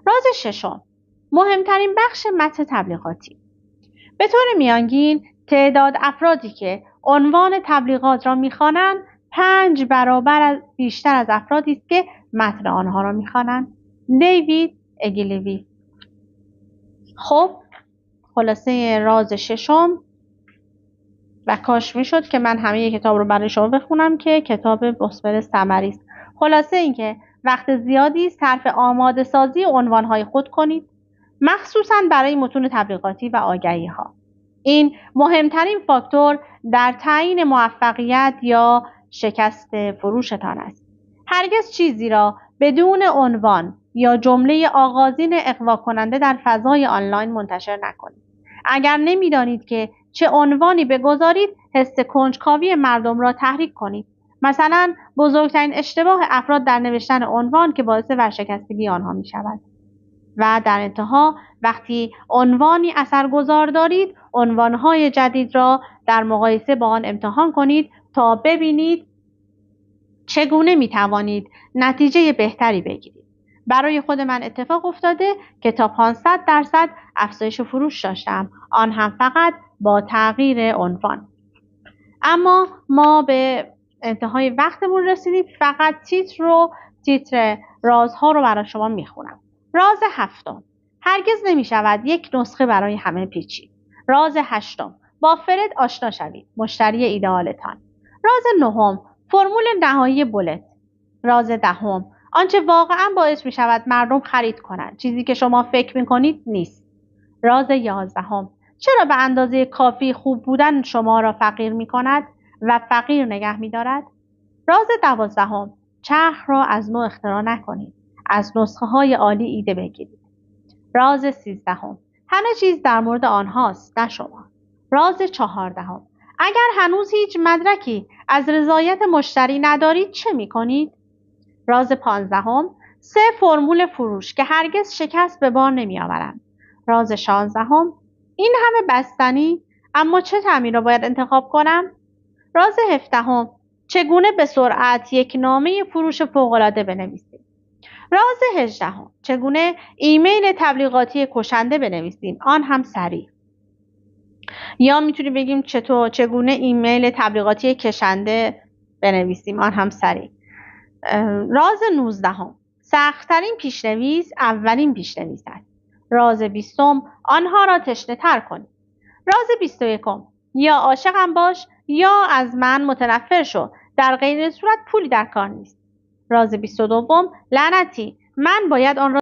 راز ششم، مهمترین بخش متن تبلیغاتی. به طور میانگین تعداد افرادی که عنوان تبلیغات را می‌خوانند 5 برابر بیشتر از افرادی است که متن آنها را می‌خوانند. دیوید اگیلوی. خب خلاصه راز ششم، و کاش میشد که من همه کتاب رو برای شما بخونم که کتاب مثمر ثمری است. خلاصه اینکه وقت زیادی صرف آماده سازی عنوان‌های خود کنید، مخصوصاً برای متون تبلیغاتی و آگهی‌ها. این مهمترین فاکتور در تعیین موفقیت یا شکست فروشتان است. هرگز چیزی را بدون عنوان یا جمله آغازین اغوا کننده در فضای آنلاین منتشر نکنید. اگر نمی‌دانید که چه عنوانی بگذارید، حس کنجکاوی مردم را تحریک کنید. مثلا بزرگترین اشتباه افراد در نوشتن عنوان که باعث ورشکستگی آنها می‌شود. و در انتها وقتی عنوانی اثرگذار دارید، عنوان‌های جدید را در مقایسه با آن امتحان کنید تا ببینید چگونه می‌توانید نتیجه بهتری بگیرید. برای خود من اتفاق افتاده که تا 500% افزایش فروش داشتم، آن هم فقط با تغییر عنوان. اما ما به انتهای وقتمون رسیدیم. فقط تیتر رازها رو برای شما میخونم. راز هفتم، هرگز نمی شود یک نسخه برای همه پیچید. راز هشتم، با فرد آشنا شوید، مشتری ایدئالتان. راز نهم، فرمول نهایی بولت. راز دهم، آنچه واقعا باعث می شود مردم خرید کنند، چیزی که شما فکر می کنید نیست. راز 11، چرا به اندازه کافی خوب بودن شما را فقیر می کند و فقیر نگه می دارد؟ راز 12، چرخ را از نو اختراع نکنید، از نسخه های عالی ایده بگیرید. راز 13، همه چیز در مورد آنهاست نه شما. راز 14، اگر هنوز هیچ مدرکی از رضایت مشتری ندارید چه می کنید؟ راز 15، 3 فرمول فروش که هرگز شکست به بار نمی آورند. راز 16، این همه بستنی، اما چه طعمی را باید انتخاب کنم؟ راز 17، چگونه به سرعت یک نامه فروش فوق‌العاده بنویسیم. راز 18، چگونه ایمیل تبلیغاتی کشنده بنویسیم، آن هم سریع. یا میتونیم بگیم چگونه ایمیل تبلیغاتی کشنده بنویسیم، آن هم سریع. راز 19، سخت‌ترین پیشنویس اولین پیشنویس است. راز 20، آنها را تشنه‌تر کنید. راز 21، یا عاشقم باش یا از من متنفر شو، در غیر صورت پولی در کار نیست. راز 22، لعنتی من باید آن را